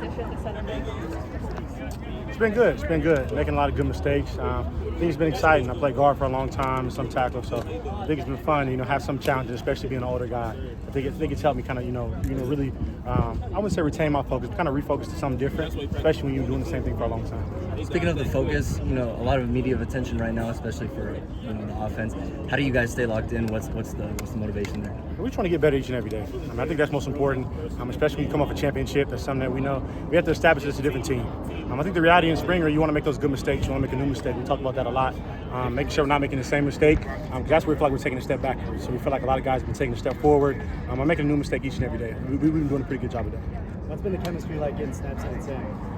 transition to center back? It's been good. It's been good. Making a lot of good mistakes. I think it's been exciting. I played guard for a long time, some tackle, so I think it's been fun. Have some challenges, especially being an older guy. I think it's helped me kind of, really. I wouldn't say retain my focus, but kind of refocus to something different, especially when you're doing the same thing for a long time. Speaking of the focus, a lot of media attention right now, especially for the offense. How do you guys stay locked in? What's the motivation there? We're trying to get better each and every day. I think that's most important, especially when you come off a championship. That's something that we know. We have to establish it's a different team. I think the reality in spring, you want to make those good mistakes. You want to make a new mistake. We talk about that a lot. Making sure we're not making the same mistake. That's where we feel like we're taking a step back. So we feel like a lot of guys have been taking a step forward. I'm making a new mistake each and every day. We've been doing a pretty good job of that. What's been the chemistry like in snaps and Sam?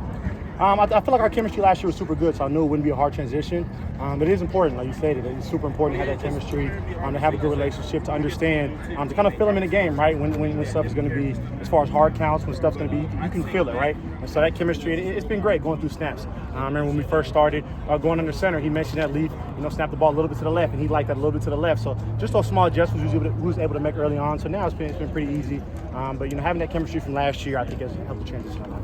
I feel like our chemistry last year was super good, so I knew it wouldn't be a hard transition. But it is important, like you stated, it's super important to have that chemistry, to have a good relationship, to understand, to kind of feel them in the game, right? When stuff is going to be, as far as hard counts, when stuff's going to be, you can feel it, right? And so that chemistry, it's been great going through snaps. I remember when we first started going under center, he mentioned that Leaf, snap the ball a little bit to the left, and he liked that a little bit to the left. So just those small adjustments he was able to make early on. So now it's been pretty easy. But having that chemistry from last year, I think has helped the transition a lot.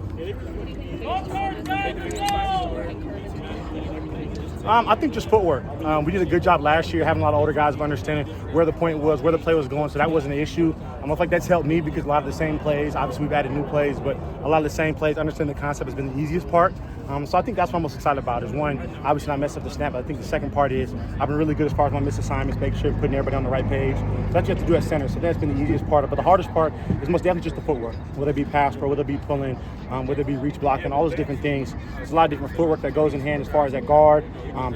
I think just footwork. We did a good job last year having a lot of older guys of understanding where the point was, where the play was going, so that wasn't an issue. I feel like that's helped me because a lot of the same plays, obviously we've added new plays, but a lot of the same plays, understanding the concept has been the easiest part. So I think that's what I'm most excited about is one, obviously not mess up the snap, but I think the second part is I've been really good as far as my missed assignments, making sure putting everybody on the right page. So that's what you have to do at center, so that's been the easiest part. But the hardest part is most definitely just the footwork, whether it be pass pro, whether it be pulling, whether it be reach blocking, all those different things. There's a lot of different footwork that goes in hand as far as that guard,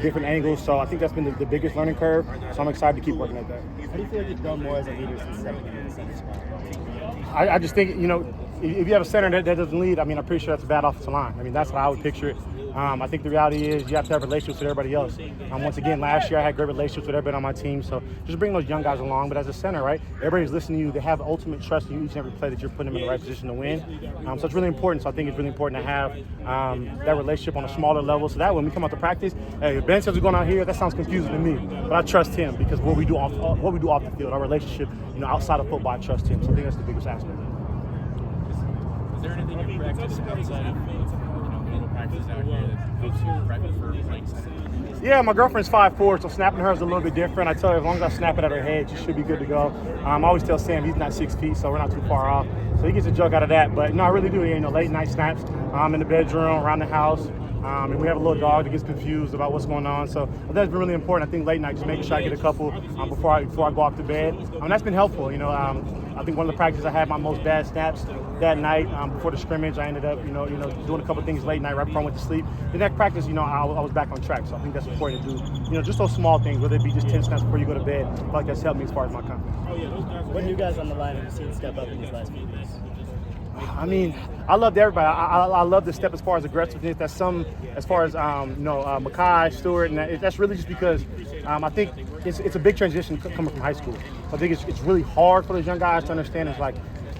different angles. So I think that's been the biggest learning curve. So I'm excited to keep working at that. How do you feel like you've grown more as a leader since stepping into the center spot? I just think, if you have a center that doesn't lead, I'm pretty sure that's a bad offensive line. That's how I would picture it. I think the reality is you have to have relationships with everybody else. Once again, last year I had great relationships with everybody on my team, so just bring those young guys along. But as a center, right, everybody's listening to you. They have ultimate trust in you each and every play that you're putting them in the right position to win. So it's really important. So I think it's really important to have that relationship on a smaller level, so that when we come out to practice, hey, if Ben says we're going out here, that sounds confusing to me, but I trust him because what we do off the field, our relationship, outside of football, I trust him. So I think that's the biggest aspect. Is there anything you practice outside of normal practice out here that helps you prep for playing center? Yeah, my girlfriend's 5'4", so snapping her is a little bit different. I tell her as long as I snap it at her head, she should be good to go. I always tell Sam he's not 6 feet, so we're not too far off. So he gets a joke out of that. But no, I really do. Late night snaps in the bedroom, around the house. And we have a little dog that gets confused about what's going on. So that's been really important. I think late night, just making sure I get a couple before I go off to bed. That's been helpful. I think one of the practices I had my most bad snaps that night before the scrimmage. I ended up, doing a couple things late night right before I went to sleep. The next practice, I was back on track. So I think that's important to do. Just those small things, whether it be just 10 snaps before you go to bed. I feel like that's helped me as far as my confidence. What new guys on the line have you seen step up in these last few years? I loved everybody. I love the step as far as aggressiveness. That's some as far as Makai, Stewart, and that's really just because I think it's a big transition coming from high school. So I think it's really hard for those young guys to understand. It's like,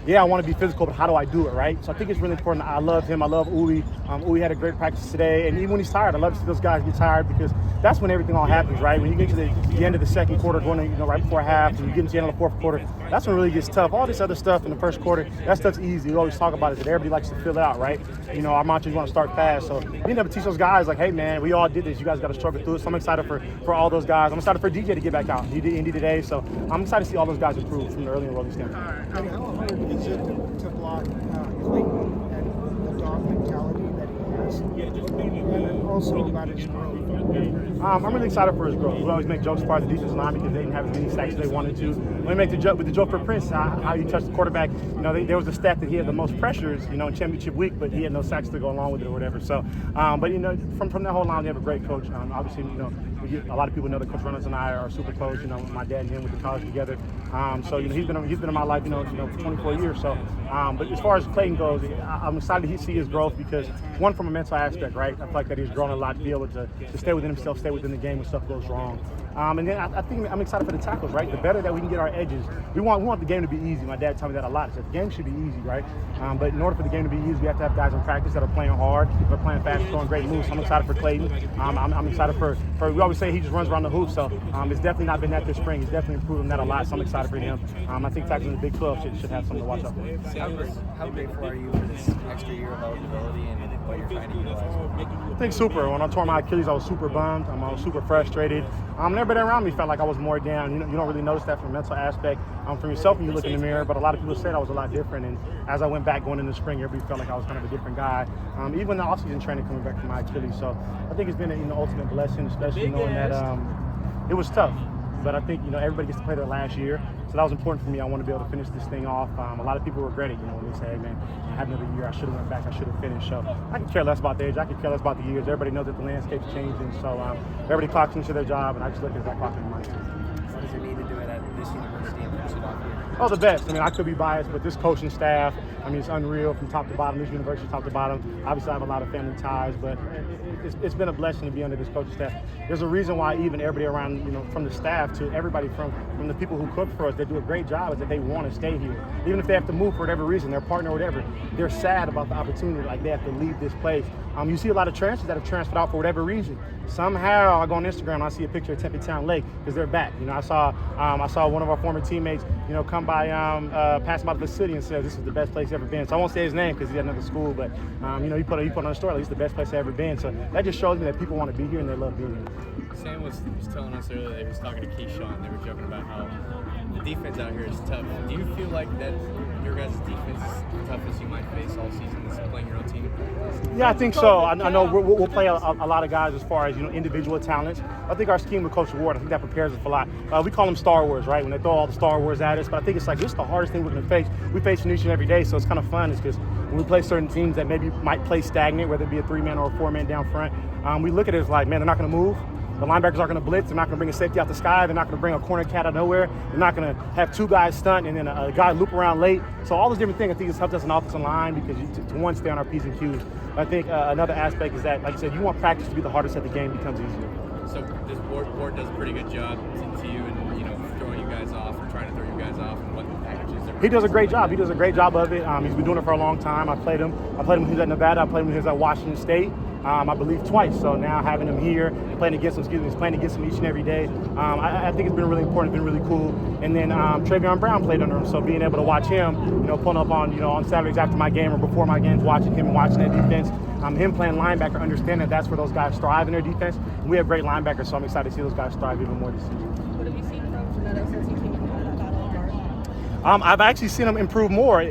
yeah, I want to be physical, but how do I do it, right? So I think it's really important. I love him. I love Uwe. Uwe had a great practice today, and even when he's tired, I love to see those guys get tired because that's when everything all happens, right? When you get to the end of the second quarter, going to, right before half, and you get into the end of the fourth quarter, that's when it really gets tough. All this other stuff in the first quarter, that stuff's easy. We always talk about it, that everybody likes to fill it out, right? Our mantra is want to start fast. So being able to teach those guys, like, hey, man, we all did this. You guys got to struggle through it. So I'm excited for all those guys. I'm excited for DJ to get back out. He did Indy today, so I'm excited to see all those guys improve from the early enrolling standpoint. How hard is it to block Clayton and the dog mentality that he has, and also about his growth? I'm really excited for his growth. We always make jokes as far as the defensive line because they didn't have as many sacks as they wanted to. When we make the joke with the joke for Prince, how you touch the quarterback, there was a stat that he had the most pressures, in championship week, but he had no sacks to go along with it or whatever. So, but from that whole line, we have a great coach. Obviously, a lot of people know that Coach Reynolds and I are super close. My dad and him went to college together. So he's been in my life, for 24 years. So, but as far as Clayton goes, I'm excited to see his growth because one, from a mental aspect, right? I feel like that he's grown a lot to be able to stay within himself, stay within the game when stuff goes wrong. And then I think I'm excited for the tackles, right? The better that we can get our edges. We want the game to be easy. My dad told me that a lot. He said the game should be easy, right? But in order for the game to be easy, we have to have guys in practice that are playing hard, they're playing fast, throwing great moves. So I'm excited for Clayton. I'm excited for we always say he just runs around the hoop, so it's definitely not been that this spring. He's definitely improving that a lot, so I'm excited for him. I think tackles in the Big 12 should have something to watch out for. How grateful are you for this extra year of eligibility and what you're trying to utilize? I think super. When I tore my Achilles, I was super bummed. I was super frustrated. Everybody around me felt like I was more down. You don't really notice that from a mental aspect. From yourself when you look in the mirror, but a lot of people said I was a lot different. And as I went back going into the spring, everybody felt like I was kind of a different guy. Even the offseason training coming back from my Achilles. So I think it's been an ultimate blessing, especially knowing that it was tough. But I think, everybody gets to play their last year. So that was important for me. I want to be able to finish this thing off. A lot of people regret it, when they say, hey, man, I had another year. I should have went back. I should have finished. So I can care less about the age. I can care less about the years. Everybody knows that the landscape's changing. So everybody clocks into their job, and I just look at that clock in mine. What does it mean to do it at this university and finish it off here? Oh, the best. I could be biased, but this coaching staff, it's unreal from top to bottom. This university, top to bottom. Obviously, I have a lot of family ties, but it's been a blessing to be under this coaching staff. There's a reason why even everybody around, from the staff to everybody from the people who cook for us, they do a great job, is that they want to stay here. Even if they have to move for whatever reason, their partner or whatever, they're sad about the opportunity, like they have to leave this place. You see a lot of transfers that have transferred out for whatever reason. Somehow I go on Instagram and I see a picture of Tempe Town Lake because they're back. I saw one of our former teammates, come by, pass by the city and says this is the best place ever been. So I won't say his name because he's at another school, but he put on the story like it's the best place I've ever been. So that just shows me that people want to be here and they love being here. Sam was telling us earlier that he was talking to Keyshawn. They were joking about how the defense out here is tough. Do you feel like that your guys' defense is the toughest you might face all season, is playing your own team? Yeah, I think so. I know we'll play a lot of guys as far as individual talents. I think our scheme with Coach Ward, I think that prepares us for a lot. We call them Star Wars, right? When they throw all the Star Wars at us, but I think it's like this is the hardest thing we're going to face. We face it each and every day, so it's kind of fun. It's because when we play certain teams that maybe might play stagnant, whether it be a 3-man or a 4-man down front, we look at it as like, man, they're not going to move. The linebackers aren't going to blitz. They're not going to bring a safety out the sky. They're not going to bring a corner cat out of nowhere. They're not going to have 2 guys stunt and then a guy loop around late. So all those different things, I think it's helped us in offensive line because to one, stay on our P's and Q's. I think another aspect is that, like you said, you want practice to be the hardest at the game becomes easier. So this Ward does a pretty good job to you and throwing you guys off or trying to throw you guys off and what packages they're He does a great job. He does a great job of it. He's been doing it for a long time. I played him when he was at Nevada. I played him when he was at Washington State. I believe twice. So now having him here, playing against him, he's playing against him each and every day. I think it's been really important. It's been really cool. And then Travion Brown played under him, so being able to watch him, pulling up on Saturdays after my game or before my games, watching him and watching that defense. Him playing linebacker, understanding that's where those guys thrive in their defense. We have great linebackers, so I'm excited to see those guys thrive even more this season. What have you seen from Janetta since he came into that battle of March? I've actually seen him improve more.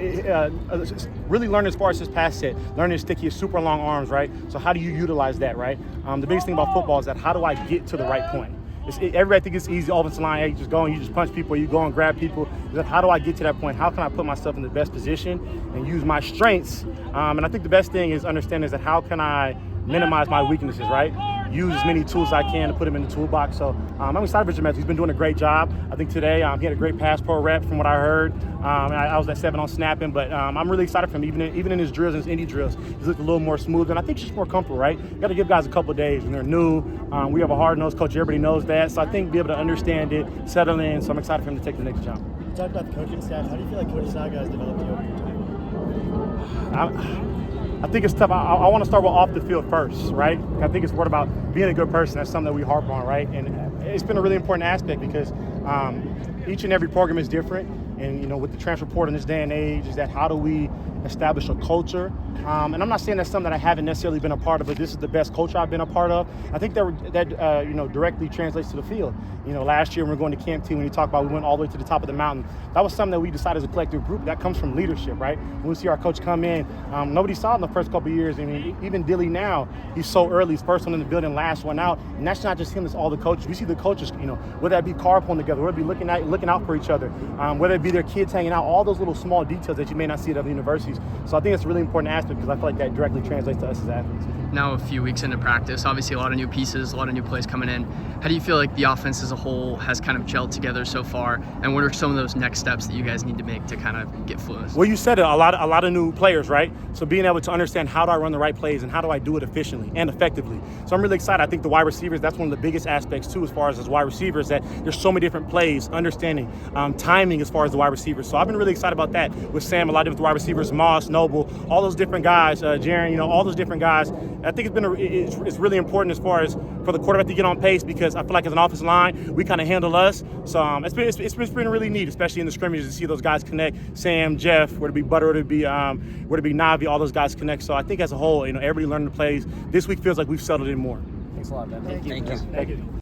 Really learning as far as his pass set, learning to stick his super long arms, right? So how do you utilize that, right? The biggest thing about football is that how do I get to the right point? Everybody thinks it's easy, offensive line, hey, you just go and you just punch people, you go and grab people. How do I get to that point? How can I put myself in the best position and use my strengths? And I think the best thing is understanding is that how can I minimize my weaknesses, right? Use as many tools as I can to put them in the toolbox. So I'm excited for Jameis. He's been doing a great job. I think today he had a great pass pro rep from what I heard. I was at 7 on snapping, but I'm really excited for him. Even in his drills and his indie drills, he's looked a little more smooth, and I think he's just more comfortable, right? You got to give guys a couple of days when they're new. We have a hard-nosed coach. Everybody knows that. So I think be able to understand it, settle in. So I'm excited for him to take the next jump. You talked about the coaching staff. How do you feel like Coach Saga has developed you over your time? I think it's tough. I want to start with off the field first, right? I think it's more about being a good person. That's something that we harp on, right? And it's been a really important aspect because each and every program is different. And, with the transfer portal in this day and age, is that how do we establish a culture? And I'm not saying that's something that I haven't necessarily been a part of, but this is the best culture I've been a part of. I think that directly translates to the field. Last year when we were going to Camp T, when you talk about we went all the way to the top of the mountain, that was something that we decided as a collective group. That comes from leadership, right? When we see our coach come in, nobody saw it in the first couple of years. I mean, even Dilly now, he's so early. He's first one in the building, last one out. And that's not just him, it's all the coaches. We see the coaches, whether that be carpooling together, whether it be looking out for each other, whether it be their kids hanging out, all those little small details that you may not see at other universities. So I think it's a really important aspect because I feel like that directly translates to us as athletes. now a few weeks into practice. Obviously, a lot of new pieces, a lot of new plays coming in. How do you feel like the offense as a whole has kind of gelled together so far? And what are some of those next steps that you guys need to make to kind of get fluent? Well, you said it, a lot of new players, right? So being able to understand how do I run the right plays and how do I do it efficiently and effectively. So I'm really excited. I think the wide receivers, that's one of the biggest aspects too, as far as wide receivers, that there's so many different plays, understanding timing as far as the wide receivers. So I've been really excited about that with Sam, a lot of different wide receivers, Moss, Noble, all those different guys, Jaren, all those different guys. I think it's really important as far as for the quarterback to get on pace, because I feel like as an offensive line, we kind of handle us. So it's been really neat, especially in the scrimmages, to see those guys connect. Sam, Jeff, whether it be Butter, whether it be Navi, all those guys connect. So I think as a whole, everybody learning the plays. This week feels like we've settled in more. Thanks a lot, Ben. Thank you. Thank you. Thank you.